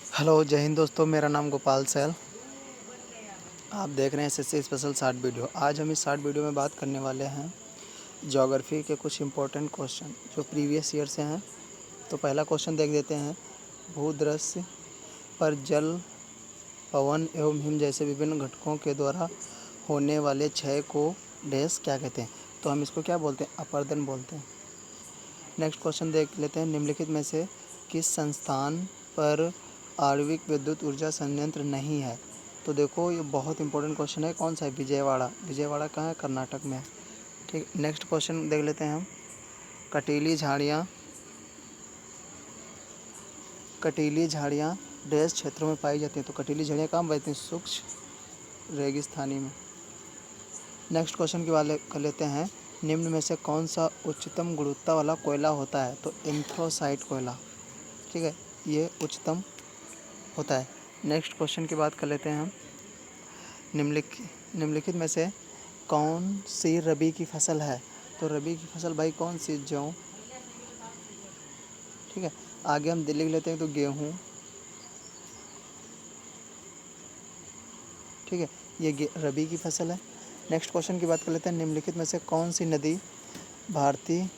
Hello, जय हिंद दोस्तों। मेरा नाम गोपाल सैल। आप देख रहे हैं एसएससी स्पेशल शॉर्ट वीडियो। आज हम इस शॉर्ट वीडियो में बात करने वाले हैं ज्योग्राफी के कुछ इंपॉर्टेंट क्वेश्चन जो प्रीवियस ईयर से हैं। तो पहला क्वेश्चन देख देते हैं। भूदृश्य पर जल, पवन एवं हिम जैसे विभिन्न घटकों के द्वारा होने वाले क्षय को डैश क्या कहते हैं? तो हम इसको क्या बोलते हैं? अपरदन बोलते हैं। नेक्स्ट क्वेश्चन देख लेते हैं। निम्नलिखित में से किस संस्थान पर आणविक विद्युत ऊर्जा संयंत्र नहीं है? तो देखो, ये बहुत इंपॉर्टेंट क्वेश्चन है। कौन सा है? विजयवाड़ा। विजयवाड़ा कहाँ है? कर्नाटक में है। ठीक, नेक्स्ट क्वेश्चन देख लेते हैं हम। कटीली झाड़ियाँ डैश क्षेत्रों में पाई जाती हैं? तो कटीली झाड़ियाँ कहाँ पाई? शुष्क रेगिस्तानी में। नेक्स्ट क्वेश्चन की बात कर लेते हैं। निम्न में से कौन सा उच्चतम गुणवत्ता वाला कोयला होता है? तो एंथ्रासाइट कोयला। ठीक है, ये उच्चतम होता है। नेक्स्ट क्वेश्चन की बात कर लेते हैं हम। निम्नलिखित में से कौन सी रबी की फसल है? तो रबी की फसल भाई कौन सी? जौ। ठीक है, आगे हम दिल्ली लेते हैं तो गेहूँ। ठीक है, ये रबी की फसल है। नेक्स्ट क्वेश्चन की बात कर लेते हैं। निम्नलिखित में से कौन सी नदी भारतीय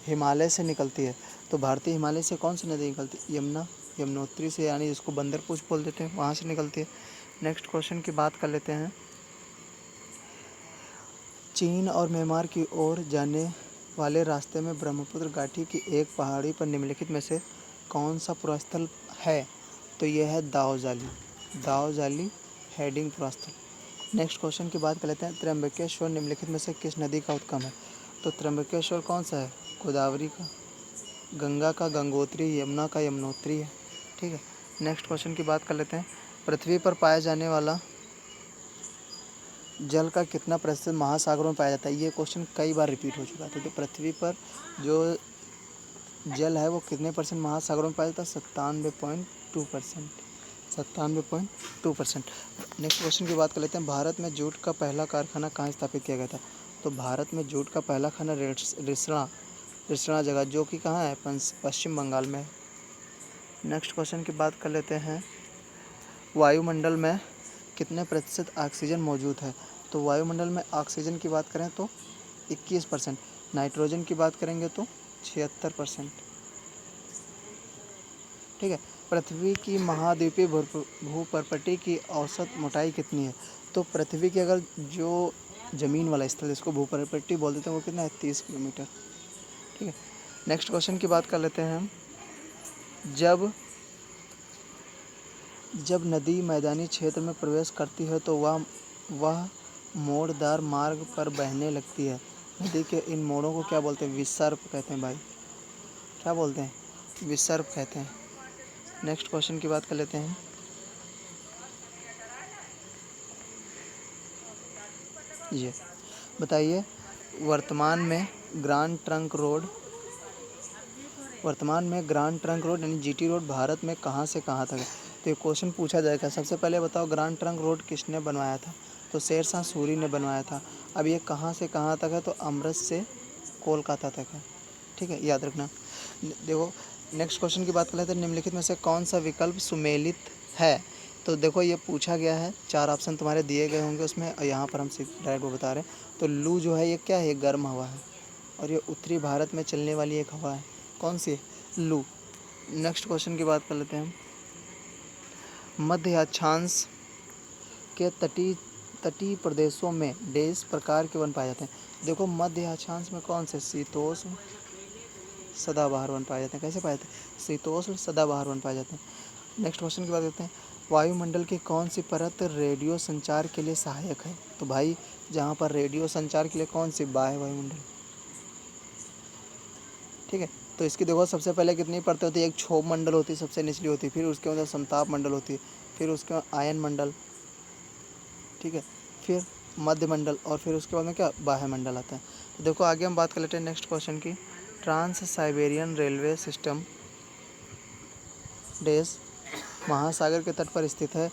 हिमालय से निकलती है? तो भारतीय हिमालय से कौन सी नदी निकलती है? यमुना। यमुनोत्री से, यानी जिसको बंदरपूछ बोल देते हैं, वहाँ से निकलती है। नेक्स्ट क्वेश्चन की बात कर लेते हैं। चीन और म्यांमार की ओर जाने वाले रास्ते में ब्रह्मपुत्र घाटी की एक पहाड़ी पर निम्नलिखित में से कौन सा पुरास्थल है? तो यह है दाओजाली। दाओजाली हेडिंग पुरास्थल। नेक्स्ट क्वेश्चन की बात कर लेते हैं। त्र्यंबकेश्वर निम्नलिखित में से किस नदी का उद्गम है? तो त्र्यंबकेश्वर कौन सा है? गोदावरी का, गंगा का गंगोत्री, यमुना का यमुनोत्री है। ठीक है, नेक्स्ट क्वेश्चन की बात कर लेते हैं। पृथ्वी पर पाया जाने वाला जल का कितना प्रतिशत महासागरों में पाया जाता है? ये क्वेश्चन कई बार रिपीट हो चुका था। तो पृथ्वी पर जो जल है वो कितने परसेंट महासागरों में पाया जाता है? 97.2%। 97.2%। नेक्स्ट क्वेश्चन की बात कर लेते हैं। भारत में जूट का पहला कारखाना कहाँ स्थापित किया गया था? तो भारत में जूट का पहला कारखाना रिसणा जगह, जो कि कहाँ है? पश्चिम बंगाल में है। नेक्स्ट क्वेश्चन की बात कर लेते हैं। वायुमंडल में कितने प्रतिशत ऑक्सीजन मौजूद है? तो वायुमंडल में ऑक्सीजन की बात करें तो 21%। नाइट्रोजन की बात करेंगे तो 76%। ठीक है, पृथ्वी की महाद्वीपीय भूपर्पटी की औसत मोटाई कितनी है? तो पृथ्वी की अगर जो ज़मीन वाला स्थल जिसको भूपर्पटी बोल देते हैं वो कितना है? 30 किलोमीटर। ठीक है, नेक्स्ट क्वेश्चन की बात कर लेते हैं हम। जब नदी मैदानी क्षेत्र में प्रवेश करती है तो वह मोड़दार मार्ग पर बहने लगती है। नदी के इन मोड़ों को क्या बोलते हैं? विसर्प कहते हैं भाई। क्या बोलते हैं? विसर्प कहते हैं। नेक्स्ट क्वेश्चन की बात कर लेते हैं। ये बताइए, वर्तमान में ग्रांड ट्रंक रोड यानी जीटी रोड भारत में कहाँ से कहाँ तक है? तो ये क्वेश्चन पूछा जाएगा। सबसे पहले बताओ, ग्रांड ट्रंक रोड किसने बनवाया था? तो शेरशाह सूरी ने बनवाया था। अब ये कहाँ से कहाँ तक है? तो अमृत से कोलकाता तक है। ठीक है, याद रखना। देखो, नेक्स्ट क्वेश्चन की बात कर लेते हैं। निम्नलिखित में से कौन सा विकल्प सुमेलित है? तो देखो, ये पूछा गया है, 4 ऑप्शन तुम्हारे दिए गए होंगे उसमें, और यहाँ पर हम सिर्फ डायरेक्ट वो बता रहे हैं। तो लू जो है ये क्या है? ये गर्म हवा है, और ये उत्तरी भारत में चलने वाली एक हवा है। कौन सी है? लू। नेक्स्ट क्वेश्चन की बात कर लेते हैं। मध्य अक्षांश के तटीय प्रदेशों में डेज प्रकार के वन पाए जाते हैं? देखो, मध्य अक्षांश में कौन से? शीतोष्ण सदाबहार वन पाए जाते हैं। कैसे पाए जाते हैं? शीतोष्ण सदाबहार वन पाए जाते हैं। नेक्स्ट क्वेश्चन की बात करते हैं। वायुमंडल की कौन सी परत रेडियो संचार के लिए सहायक है? तो भाई, जहाँ पर रेडियो संचार के लिए कौन सी? बाह्य वायुमंडल। ठीक है, तो इसकी देखो, सबसे पहले कितनी परतें होती है? एक क्षोभ मंडल होती है, सबसे निचली होती है। फिर उसके बाद समताप मंडल होती है। फिर उसके बाद आयन मंडल। ठीक है, फिर मध्य मंडल, और फिर उसके बाद में क्या? बाह्य मंडल आता है। तो देखो, आगे हम बात कर लेते हैं नेक्स्ट क्वेश्चन की। ट्रांस साइबेरियन रेलवे सिस्टम देश महासागर के तट पर स्थित है,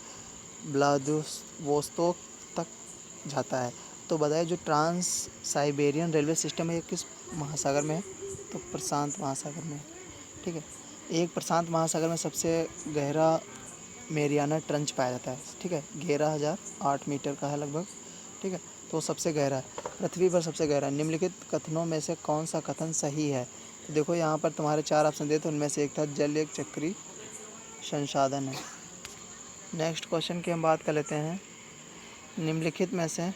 व्लादिवोस्तोक तक जाता है। तो बताइए, जो ट्रांस साइबेरियन रेलवे सिस्टम है ये किस महासागर में है? तो प्रशांत महासागर में है। ठीक है, एक प्रशांत महासागर में सबसे गहरा मेरियाना ट्रंच पाया जाता है, ठीक है। 11,008 मीटर का है लगभग, ठीक है। तो सबसे गहरा है, पृथ्वी पर सबसे गहरा है। निम्नलिखित कथनों में से कौन सा कथन सही है? तो देखो यहाँ पर तुम्हारे 4 ऑप्शन दिए थे, उनमें से एक था जल एक चक्री संसाधन है। नेक्स्ट क्वेश्चन की हम बात कर लेते हैं, निम्नलिखित में से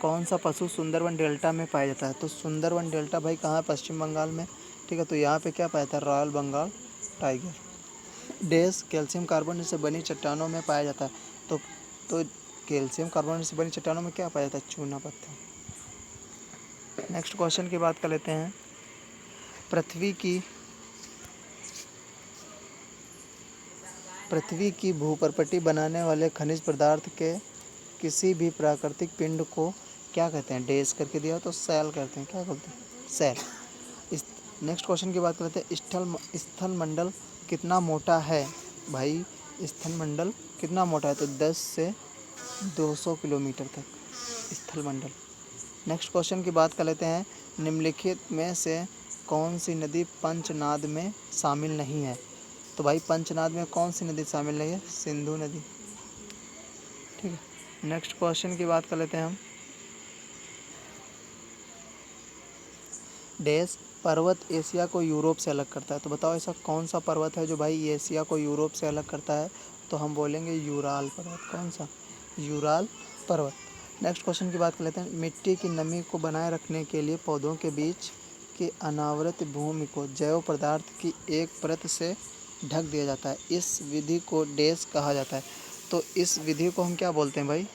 कौन सा पशु सुंदरवन डेल्टा में पाया जाता है? तो सुंदरवन डेल्टा भाई कहाँ है? पश्चिम बंगाल में, ठीक है। तो यहाँ पे क्या पाया जाता है? Royal Bengal tiger. डेस कैल्शियम कार्बोनेट से बनी चट्टानों में पाया जाता है। तो कैल्शियम कार्बोनेट से बनी चट्टानों में क्या पाया जाता है? चूना पत्थर। नेक्स्ट क्वेश्चन की बात कर लेते हैं, पृथ्वी की भूपर्पटी बनाने वाले खनिज पदार्थ के किसी भी प्राकृतिक पिंड को क्या कहते हैं? डेस करके दिया तो सेल कहते हैं। क्या बोलते हैं? सेल। इस नेक्स्ट क्वेश्चन की बात करते हैं, स्थल मंडल कितना मोटा है? भाई स्थल मंडल कितना मोटा है? तो 10 से 200 किलोमीटर तक स्थल मंडल। नेक्स्ट क्वेश्चन की बात कर लेते हैं, निम्नलिखित में से कौन सी नदी पंचनाद में शामिल नहीं है? तो भाई पंचनाद में कौन सी नदी शामिल नहीं है? सिंधु नदी, ठीक है। नेक्स्ट क्वेश्चन की बात कर लेते हैं हम, डेस पर्वत एशिया को यूरोप से अलग करता है? तो बताओ ऐसा कौन सा पर्वत है जो भाई एशिया को यूरोप से अलग करता है? तो हम बोलेंगे यूराल पर्वत। कौन सा? यूराल पर्वत। नेक्स्ट क्वेश्चन की बात कर लेते हैं, मिट्टी की नमी को बनाए रखने के लिए पौधों के बीच के अनावृत भूमि को जैव पदार्थ की एक परत से ढक दिया जाता है। इस विधि को डेस कहा जाता है? तो इस विधि को हम क्या बोलते हैं भाई?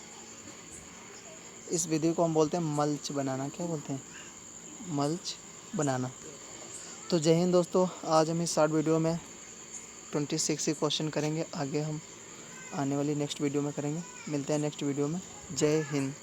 इस विधि को हम बोलते हैं मल्च बनाना। क्या बोलते हैं? मल्च बनाना। तो जय हिंद दोस्तों, आज हम इस शॉर्ट वीडियो में 26 ही क्वेश्चन करेंगे, आगे हम आने वाली नेक्स्ट वीडियो में करेंगे। मिलते हैं नेक्स्ट वीडियो में। जय हिंद।